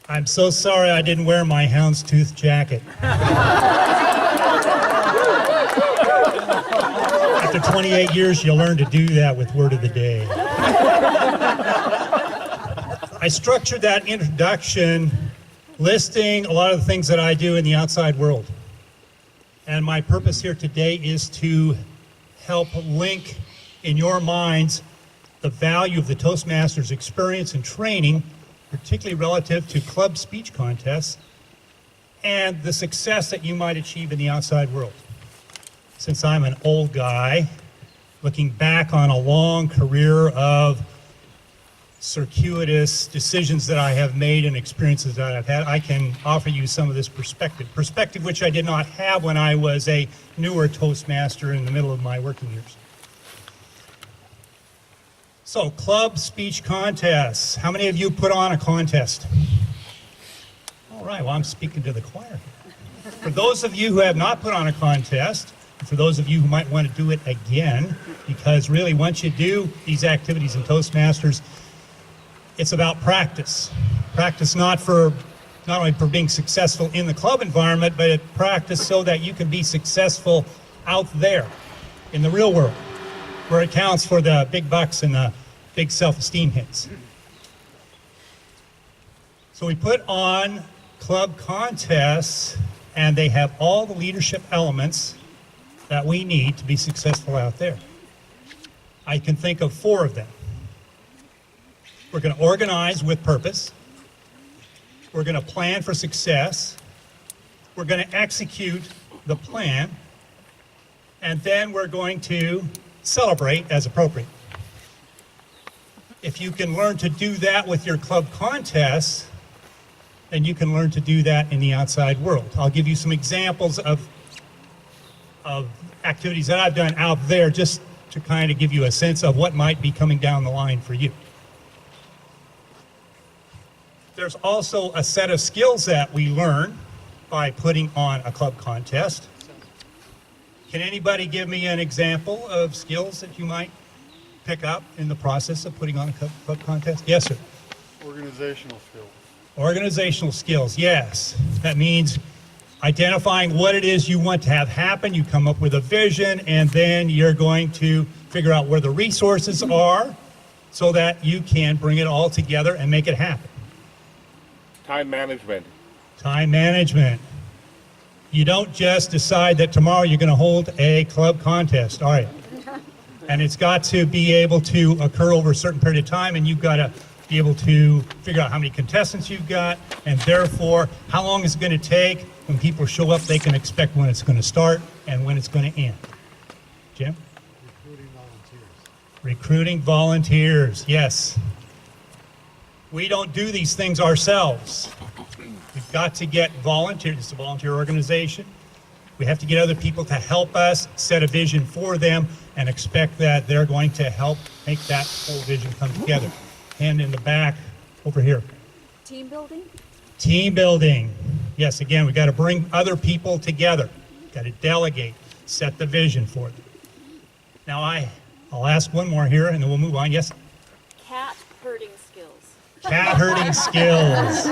I'm so sorry I didn't wear my houndstooth jacket. After 28 years, you'll learn to do that with Word of the Day. I structured that introduction listing a lot of the things that I do in the outside world. And my purpose here today is to help link in your minds the value of the Toastmasters experience and training, particularly relative to club speech contests, and the success that you might achieve in the outside world. Since I'm an old guy, looking back on a long career of circuitous decisions that I have made and experiences that I've had, I can offer you some of this perspective which I did not have when I was a newer Toastmaster in the middle of my working years. So, club speech contests. How many of you put on a contest? All right, well, I'm speaking to the choir here. For those of you who have not put on a contest, and for those of you who might want to do it again, because really once you do these activities in Toastmasters, it's about practice. Practice not only for being successful in the club environment, but practice so that you can be successful out there in the real world, where it counts for the big bucks and the big self-esteem hits. So we put on club contests, and they have all the leadership elements that we need to be successful out there. I can think of 4 of them. We're going to organize with purpose. We're going to plan for success. We're going to execute the plan. And then we're going to celebrate as appropriate. If you can learn to do that with your club contests, then you can learn to do that in the outside world. I'll give you some examples of activities that I've done out there just to kind of give you a sense of what might be coming down the line for you. There's also a set of skills that we learn by putting on a club contest. Can anybody give me an example of skills that you might pick up in the process of putting on a club contest? Yes, sir. Organizational skills. Organizational skills, yes. That means identifying what it is you want to have happen. You come up with a vision, and then you're going to figure out where the resources are so that you can bring it all together and make it happen. Time management. Time management. You don't just decide that tomorrow you're going to hold a club contest, all right? And it's got to be able to occur over a certain period of time, and you've got to be able to figure out how many contestants you've got, and therefore how long is it going to take. When people show up, they can expect when it's going to start and when it's going to end. Jim? Recruiting volunteers. Recruiting volunteers, yes. We don't do these things ourselves. We've got to get volunteers. It's a volunteer organization. We have to get other people to help us set a vision for them and expect that they're going to help make that whole vision come together. Hand in the back over here. Team building? Team building. Yes, again, we've got to bring other people together. We've got to delegate, set the vision for them. Now I'll ask one more here and then we'll move on. Yes? Cat herding skills. Cat herding skills.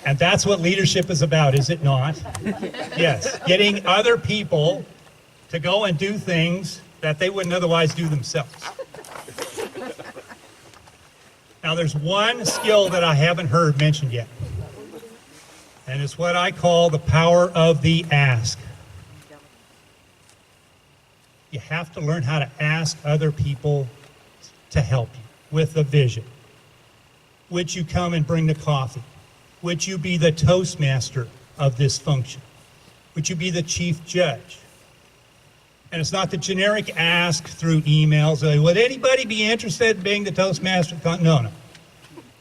And that's what leadership is about, is it not? Yes, getting other people to go and do things that they wouldn't otherwise do themselves. Now there's one skill that I haven't heard mentioned yet, and it's what I call the power of the ask. You have to learn how to ask other people to help you with a vision. Would you come and bring the coffee? Would you be the Toastmaster of this function? Would you be the chief judge? And it's not the generic ask through emails. Would anybody be interested in being the Toastmaster? No.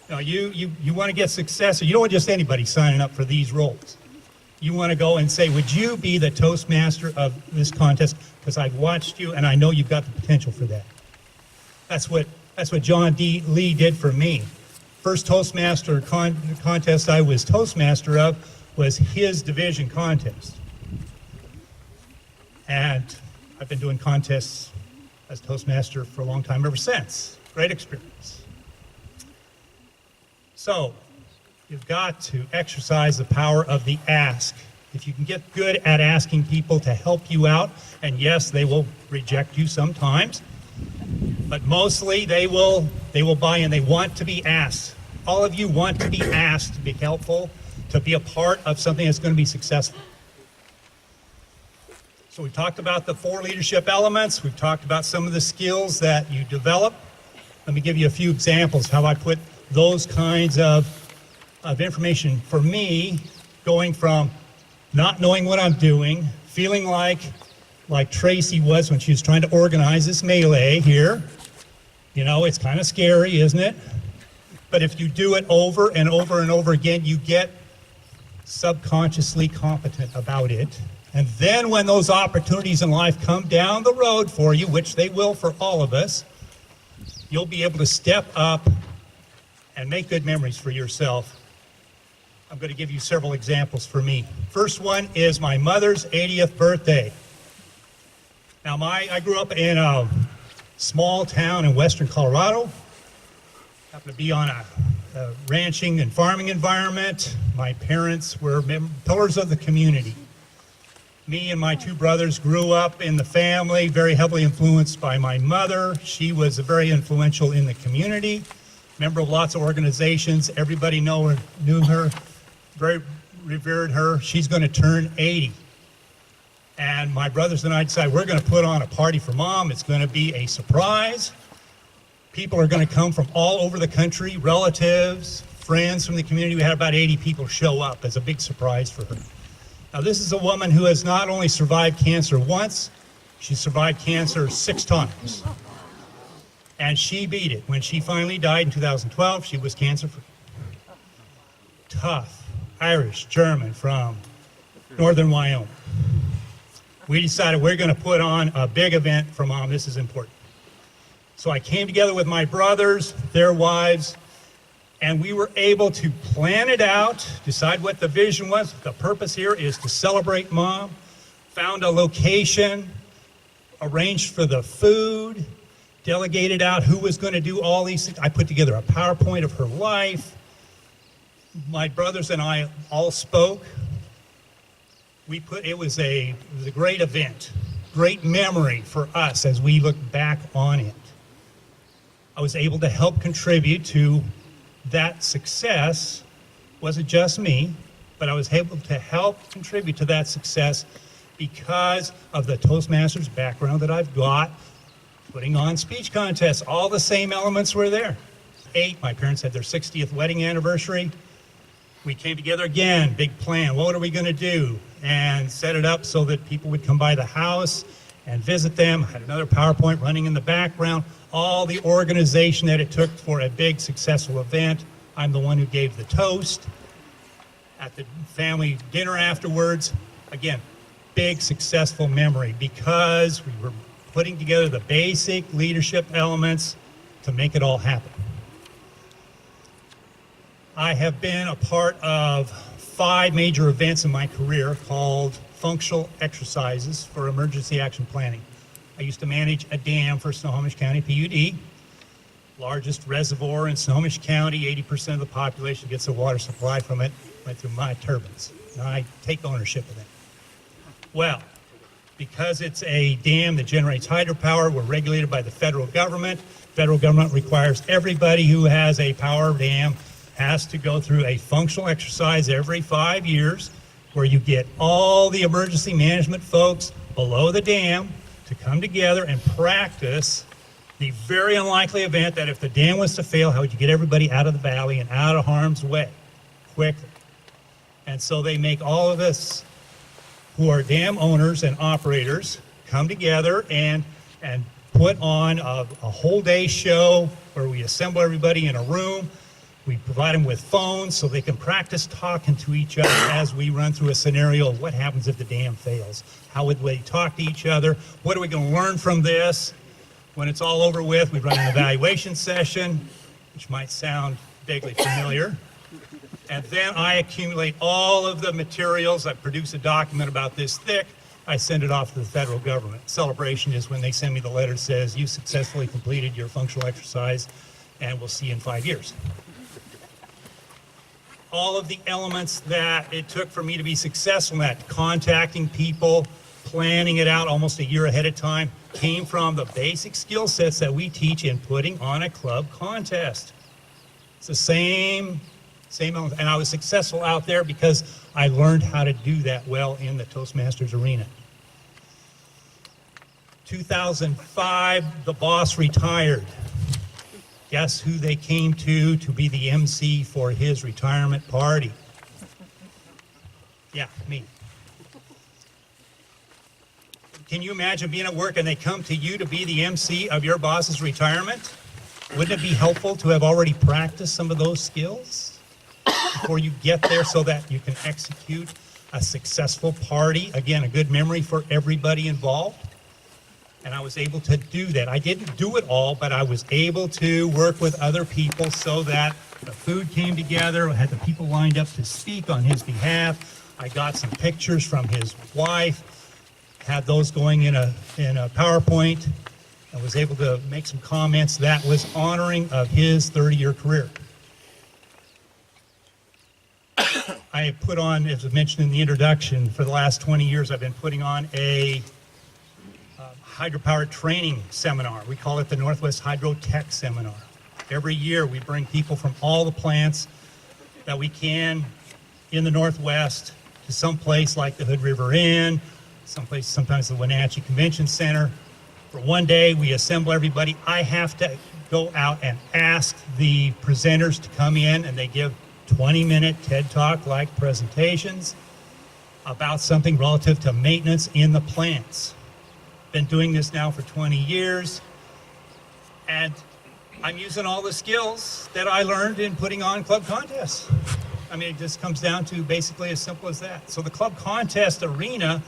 No, you want to get success. You don't want just anybody signing up for these roles. You want to go and say, would you be the Toastmaster of this contest? Because I've watched you and I know you've got the potential for that. That's what John D. Lee did for me. First Toastmaster contest I was Toastmaster of was his division contest. And I've been doing contests as Toastmaster for a long time ever since. Great experience. So, you've got to exercise the power of the ask. If you can get good at asking people to help you out, and yes, they will reject you sometimes, but mostly they will buy in. They want to be asked. All of you want to be asked to be helpful, to be a part of something that's going to be successful. So we talked about the 4 leadership elements. We've talked about some of the skills that you develop. Let me give you a few examples how I put those kinds of information. For me, going from not knowing what I'm doing, feeling like Tracy was when she was trying to organize this melee here. You know, it's kind of scary, isn't it? But if you do it over and over and over again, you get subconsciously competent about it. And then when those opportunities in life come down the road for you, which they will for all of us, you'll be able to step up and make good memories for yourself. I'm going to give you several examples for me. First one is my mother's 80th birthday. Now, I grew up in a small town in western Colorado. Happened to be on a ranching and farming environment. My parents were pillars of the community. Me and my 2 brothers grew up in the family, very heavily influenced by my mother. She was very influential in the community, member of lots of organizations. Everybody knew her, very revered her. She's going to turn 80. And my brothers and I decided we're going to put on a party for Mom. It's going to be a surprise. People are going to come from all over the country, relatives, friends from the community. We had about 80 people show up as a big surprise for her. Now, this is a woman who has not only survived cancer once, she survived cancer 6 times. And she beat it. When she finally died in 2012, she was cancer-free. Tough, Irish, German from northern Wyoming. We decided we're going to put on a big event for Mom. This is important. So I came together with my brothers, their wives, and we were able to plan it out, decide what the vision was. The purpose here is to celebrate Mom. Found a location, arranged for the food, delegated out who was going to do all these things. I put together a PowerPoint of her life. My brothers and I all spoke. It was a great event, great memory for us as we look back on it. I was able to help contribute to that success. Wasn't just me, but I was able to help contribute to that success because of the Toastmasters background that I've got, putting on speech contests. All the same elements were there. 8, my parents had their 60th wedding anniversary. We came together again, big plan. What are we going to do? And set it up so that people would come by the house and visit them. I had another PowerPoint running in the background. All the organization that it took for a big successful event. I'm the one who gave the toast at the family dinner afterwards. Again, big successful memory because we were putting together the basic leadership elements to make it all happen. I have been a part of 5 major events in my career called functional exercises for emergency action planning. I used to manage a dam for Snohomish County PUD, largest reservoir in Snohomish County. 80% of the population gets their water supply from it, went through my turbines. Now I take ownership of that. Well, because it's a dam that generates hydropower, we're regulated by the federal government. Federal government requires everybody who has a power dam has to go through a functional exercise every 5 years where you get all the emergency management folks below the dam to come together and practice the very unlikely event that if the dam was to fail, how would you get everybody out of the valley and out of harm's way quickly? And so they make all of us who are dam owners and operators come together and put on a whole day show where we assemble everybody in a room. We provide them with phones so they can practice talking to each other as we run through a scenario of what happens if the dam fails. How would they talk to each other? What are we going to learn from this? When it's all over with, we run an evaluation session, which might sound vaguely familiar. And then I accumulate all of the materials. I produce a document about this thick. I send it off to the federal government. Celebration is when they send me the letter that says, you successfully completed your functional exercise, and we'll see you in 5 years. all of the elements that it took for me to be successful in that, contacting people, planning it out almost a year ahead of time, came from the basic skill sets that we teach in putting on a club contest. It's the same element. And I was successful out there because I learned how to do that well in the Toastmasters arena. 2005, the boss retired. Guess who they came to be the MC for his retirement party? Yeah, me. Can you imagine being at work and they come to you to be the MC of your boss's retirement? Wouldn't it be helpful to have already practiced some of those skills before you get there so that you can execute a successful party? Again, a good memory for everybody involved. And I was able to do that. I didn't do it all, but I was able to work with other people so that the food came together. I had the people lined up to speak on his behalf. I got some pictures from his wife, had those going in a PowerPoint. I was able to make some comments that was honoring of his 30-year career. I put on, as I mentioned in the introduction, for the last 20 years, I've been putting on a hydropower training seminar. We call it the Northwest Hydro Tech Seminar. Every year we bring people from all the plants that we can in the Northwest to some place like the Hood River Inn, someplace, sometimes the Wenatchee Convention Center. For one day we assemble everybody. I have to go out and ask the presenters to come in, and they give 20-minute TED Talk-like presentations about something relative to maintenance in the plants. Been doing this now for 20 years, and I'm using all the skills that I learned in putting on club contests. I mean, it just comes down to basically as simple as that. So the club contest arena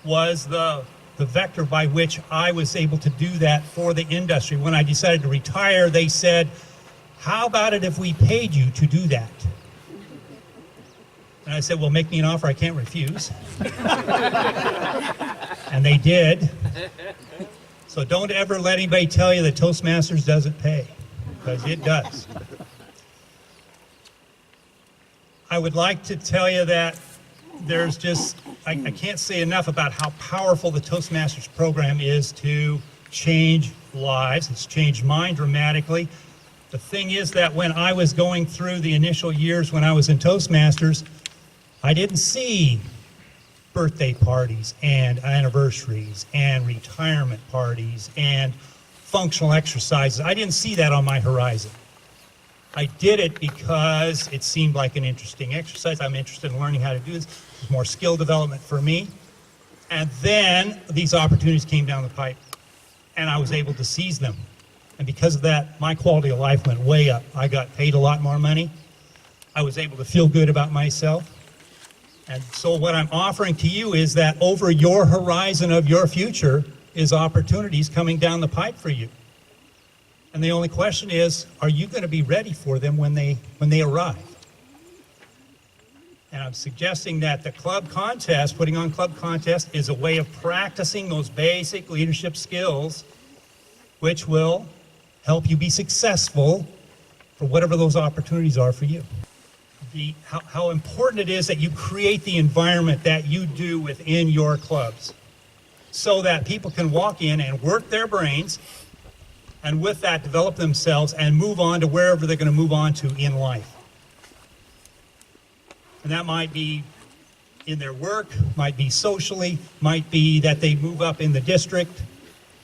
was the vector by which I was able to do that for the industry. When I decided to retire, they said, how about it if we paid you to do that? And I said, well, make me an offer I can't refuse. And they did. So don't ever let anybody tell you that Toastmasters doesn't pay, because it does. I would like to tell you that there's just, I can't say enough about how powerful the Toastmasters program is to change lives. It's changed mine dramatically. The thing is that when I was going through the initial years when I was in Toastmasters, I didn't see birthday parties and anniversaries and retirement parties and functional exercises. I didn't see that on my horizon. I did it because it seemed like an interesting exercise. I'm interested in learning how to do this. There's more skill development for me. And then these opportunities came down the pipe, and I was able to seize them. And because of that, my quality of life went way up. I got paid a lot more money. I was able to feel good about myself. And so what I'm offering to you is that over your horizon of your future is opportunities coming down the pipe for you. And the only question is, are you going to be ready for them when they arrive? And I'm suggesting that the club contest, putting on club contest, is a way of practicing those basic leadership skills, which will help you be successful for whatever those opportunities are for you. How important it is that you create the environment that you do within your clubs so that people can walk in and work their brains, and with that develop themselves and move on to wherever they're going to move on to in life. And that might be in their work, might be socially, might be that they move up in the district,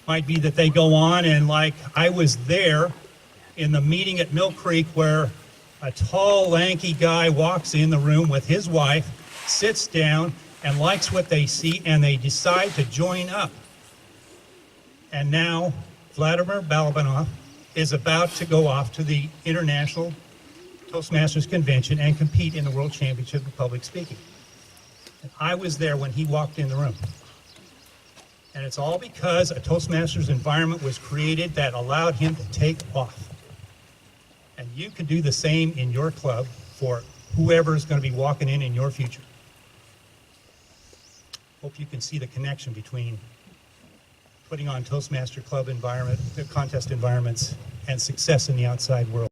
might be that they go on, and like I was there in the meeting at Mill Creek where a tall, lanky guy walks in the room with his wife, sits down, and likes what they see, and they decide to join up. And now Vladimir Balabanov is about to go off to the International Toastmasters Convention and compete in the World Championship of Public Speaking. And I was there when he walked in the room. And it's all because a Toastmasters environment was created that allowed him to take off. And you can do the same in your club for whoever is going to be walking in your future. Hope you can see the connection between putting on Toastmaster club environment, contest environments, and success in the outside world.